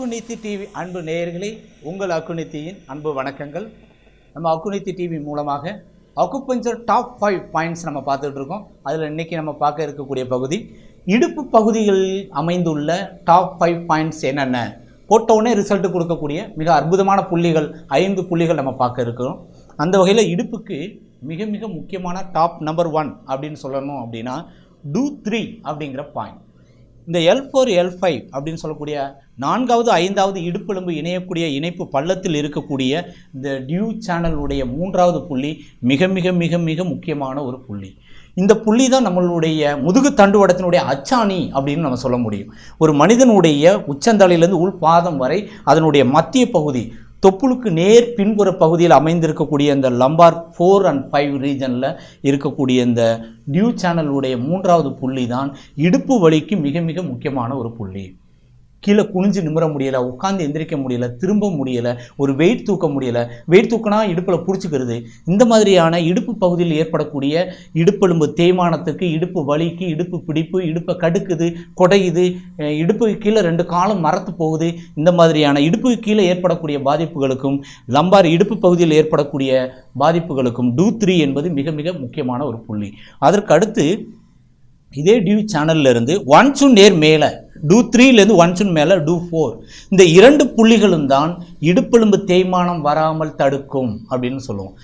அக்குநித்தி TV அன்பு நேயர்களே, உங்கள் அக்குநித்தியின் அன்பு வணக்கங்கள். நம்ம அக்குநித்தி டிவி மூலமாக அக்குபஞ்சர் டாப் 5 பாயிண்ட்ஸ் நம்ம பார்த்துட்டு இருக்கோம். அதில் இன்றைக்கி நம்ம பார்க்க இருக்கக்கூடிய பகுதி இடுப்பு பகுதிகளில் அமைந்துள்ள டாப் 5 பாயிண்ட்ஸ் என்னென்ன, போட்டவுடனே ரிசல்ட் கொடுக்கக்கூடிய மிக அற்புதமான புள்ளிகள் 5 புள்ளிகள் நம்ம பார்க்க இருக்கிறோம். அந்த வகையில் இடுப்புக்கு மிக மிக முக்கியமான டாப் நம்பர் 1 அப்படின்னு சொல்லணும் அப்படின்னா டூ 3 அப்படிங்கிற பாயிண்ட். இந்த L4 L5 அப்படின்னு சொல்லக்கூடிய 4வது 5வது இடுப்பெலும்பு இணையக்கூடிய இணைப்பு பள்ளத்தில் இருக்கக்கூடிய இந்த டியூ சேனலுடைய 3வது புள்ளி மிக மிக மிக மிக முக்கியமான ஒரு புள்ளி. இந்த புள்ளி தான் நம்மளுடைய முதுகு தண்டுவடத்தினுடைய அச்சாணி அப்படின்னு நம்ம சொல்ல முடியும். ஒரு மனிதனுடைய உச்சந்தலையிலேருந்து உள் பாதம் வரை அதனுடைய மத்திய பகுதி தொப்புளுக்கு நேர் பின்புற பகுதியில் அமைந்திருக்கக்கூடிய இந்த லம்பார் 4 and 5 ரீஜனில் இருக்கக்கூடிய இந்த டியூ சேனலுடைய 3வது புள்ளி தான் இடுப்பு வலிக்கு மிக மிக முக்கியமான ஒரு புள்ளி. கீழே குனிஞ்சு நிமிர முடியலை, உட்காந்து எந்திரிக்க முடியலை, திரும்ப முடியலை, ஒரு வெயிட் தூக்க முடியலை, வெயிட் தூக்கினா இடுப்பில் பிடிச்சிக்கிறது, இந்த மாதிரியான இடுப்பு பகுதியில் ஏற்படக்கூடிய இடுப்பெலும்பு தேய்மானத்துக்கு, இடுப்பு வலிக்கு, இடுப்பு பிடிப்பு, இடுப்பை கடுக்குது, குடையுது, இடுப்பு கீழே 2 காலம் மரத்து போகுது, இந்த மாதிரியான இடுப்பு கீழே ஏற்படக்கூடிய பாதிப்புகளுக்கும் லம்பார் இடுப்பு பகுதியில் ஏற்படக்கூடிய பாதிப்புகளுக்கும் டூ 3 என்பது மிக மிக முக்கியமான ஒரு புள்ளி. அதற்கு அடுத்து இதே டியூ சேனல்ல இருந்து 1 நேர் மேலே டூ 3லேருந்து 1 மேலே டூ 4, இந்த 2 புள்ளிகளும் தான் இடுப்பெலும்பு தேய்மானம் வராமல் தடுக்கும் அப்படின்னு சொல்லுவோம்.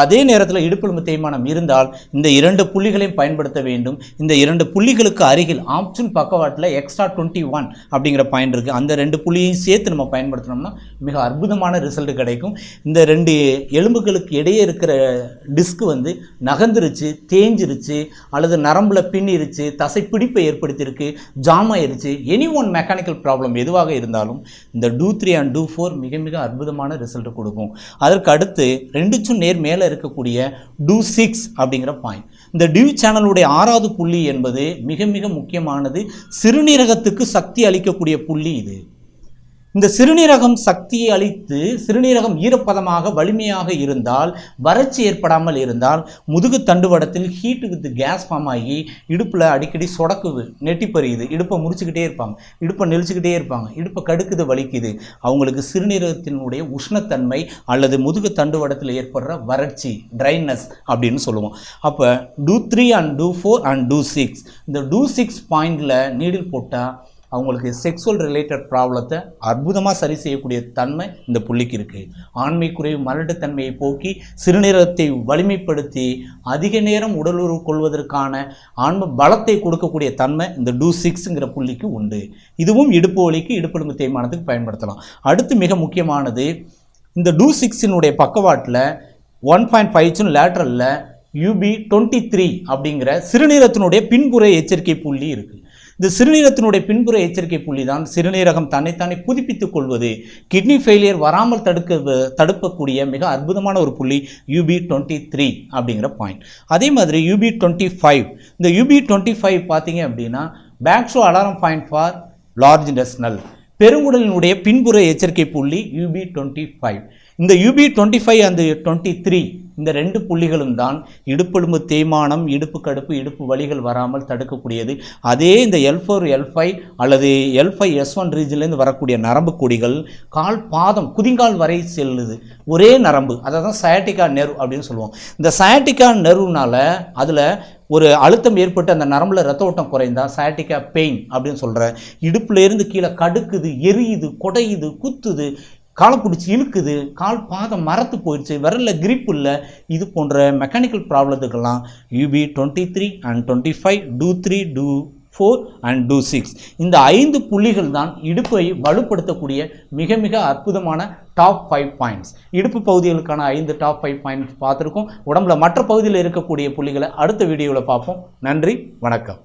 அதே நேரத்தில் இடுப்பெலும்பு தேய்மானம் இருந்தால் இந்த 2 புள்ளிகளையும் பயன்படுத்த வேண்டும். இந்த 2 புள்ளிகளுக்கு அருகில் ஆப்ஷன் பக்கவாட்டில் எக்ஸ்ட்ரா 21 அப்படிங்கிற பாயிண்ட் இருக்குது. அந்த 2 புள்ளியையும் சேர்த்து நம்ம பயன்படுத்தினோம்னா மிக அற்புதமான ரிசல்ட் கிடைக்கும். இந்த 2 எலும்புகளுக்கு இடையே இருக்கிற டிஸ்க் நகர்ந்துருச்சு, தேஞ்சிருச்சு, அல்லது நரம்பில் பின்னிருச்சு, தசை பிடிப்பை ஏற்படுத்தியிருக்கு, ஜாம் ஆயிருச்சு, எனி ஒன் மெக்கானிக்கல் ப்ராப்ளம் எதுவாக இருந்தாலும் இந்த டூ 3 and டூ 4 மிக மிக அற்புதமான ரிசல்ட் கொடுக்கும். அதற்கு அடுத்து 2 நேர் மேலே இருக்கக்கூடிய டூ 6 அப்படிங்கிற பாயிண்ட். இந்த டியூ சேனலுடைய 6வது புள்ளி என்பது மிக மிக முக்கியமானது. சிறுநீரகத்துக்கு சக்தி அளிக்கக்கூடிய புள்ளி இது. இந்த சிறுநீரகம் சக்தியை அளித்து சிறுநீரகம் ஈரப்பதமாக வலிமையாக இருந்தால், வறட்சி ஏற்படாமல் இருந்தால், முதுகு தண்டுவடத்தில் ஹீட் வித் கேஸ் ஃபார்ம் ஆகி இடுப்பில் அடிக்கடி சொடக்குது, நெட்டி பறியுது, இடுப்பை முறிச்சுக்கிட்டே இருப்பாங்க, இடுப்பை நெளிச்சுக்கிட்டே இருப்பாங்க, இடுப்பை கடுக்குது, வலிக்குது, அவங்களுக்கு சிறுநீரகத்தினுடைய உஷ்ணத்தன்மை அல்லது முதுகு தண்டுவடத்தில் ஏற்படுற வறட்சி, ட்ரைனஸ் அப்படின்னு சொல்லுவோம். அப்போ two 3 and two 4 and two 6 இந்த டூ 6 பாயிண்டில் நீடில் போட்டால் அவங்களுக்கு செக்ஸுவல் ரிலேட்டட் ப்ராப்ளத்தை அற்புதமாக சரி செய்யக்கூடிய தன்மை இந்த புள்ளிக்கு இருக்குது. ஆண்மை குறைவு மலட்டுத்தன்மையை போக்கி சிறுநீரகத்தை வலிமைப்படுத்தி அதிக நேரம் உடலுறவு கொள்வதற்கான ஆன்ம பலத்தை கொடுக்கக்கூடிய தன்மை இந்த டூ 6ங்கிற புள்ளிக்கு உண்டு. இதுவும் இடுப்பு வலிக்கு, இடுப்பெலும்பு தேய்மானத்துக்கு பயன்படுத்தலாம். அடுத்து மிக முக்கியமானது இந்த டூ 6னுடைய பக்கவாட்டில் 1.5 லேட்ரலில் UB23 அப்படிங்கிற சிறுநீரகத்தினுடைய பின்புற எச்சரிக்கை புள்ளி இருக்குது. இந்த சிறுநீரகத்தினுடைய பின்புற எச்சரிக்கை புள்ளி தான் சிறுநீரகம் தன்னைத்தானே புதுப்பித்துக் கொள்வது, கிட்னி ஃபெயிலியர் வராமல் தடுக்கக்கூடிய மிக அற்புதமான ஒரு புள்ளி UB23 அப்படிங்கிற பாயிண்ட். அதே மாதிரி UB25, இந்த UB25 பார்த்தீங்க அப்படின்னா பேக்ஷோ alarm point for large intestinal, பெருங்குடலினுடைய பின்புற எச்சரிக்கை புள்ளி UB25. இந்த UB25 and 23 இந்த 2 புள்ளிகளும் தான் இடுப்பெலும்பு தேய்மானம், இடுப்பு கடுப்பு, இடுப்பு வலிகள் வராமல் தடுக்கக்கூடியது. அதே இந்த L4 L5 அல்லது L5 S1 ரீஜன்லேருந்து வரக்கூடிய நரம்பு கொடிகள் கால் பாதம் குதிங்கால் வரை செல்லுது, ஒரே நரம்பு, அதை தான் சயாட்டிக்கா நெர்வ் அப்படின்னு சொல்லுவோம். இந்த சயாட்டிக்கா நெர்வ்னால அதில் ஒரு அழுத்தம் ஏற்பட்டு அந்த நரம்பில் ரத்த ஓட்டம் குறைந்தா சயாட்டிக்கா பெயின் அப்படின்னு சொல்கிற, இடுப்புலேருந்து கீழே கடுக்குது, எரியுது, குடையுது, குத்துது, காலை பிடிச்சி இழுக்குது, கால் பாதம் மரத்து போயிடுச்சு, விரலில் கிரிப் இல்லை, இது போன்ற மெக்கானிக்கல் ப்ராப்ளத்துக்கெல்லாம் UB23 and 25, two 3, two 4 and two 6 இந்த 5 புள்ளிகள் தான் இடுப்பை வலுப்படுத்தக்கூடிய மிக மிக அற்புதமான டாப் 5 பாயிண்ட்ஸ். இடுப்பு பகுதிகளுக்கான 5 டாப் 5 பாயிண்ட்ஸ் பார்த்துருக்கோம். உடம்புல மற்ற பகுதியில் இருக்கக்கூடிய புள்ளிகளை அடுத்த வீடியோவில் பார்ப்போம். நன்றி, வணக்கம்.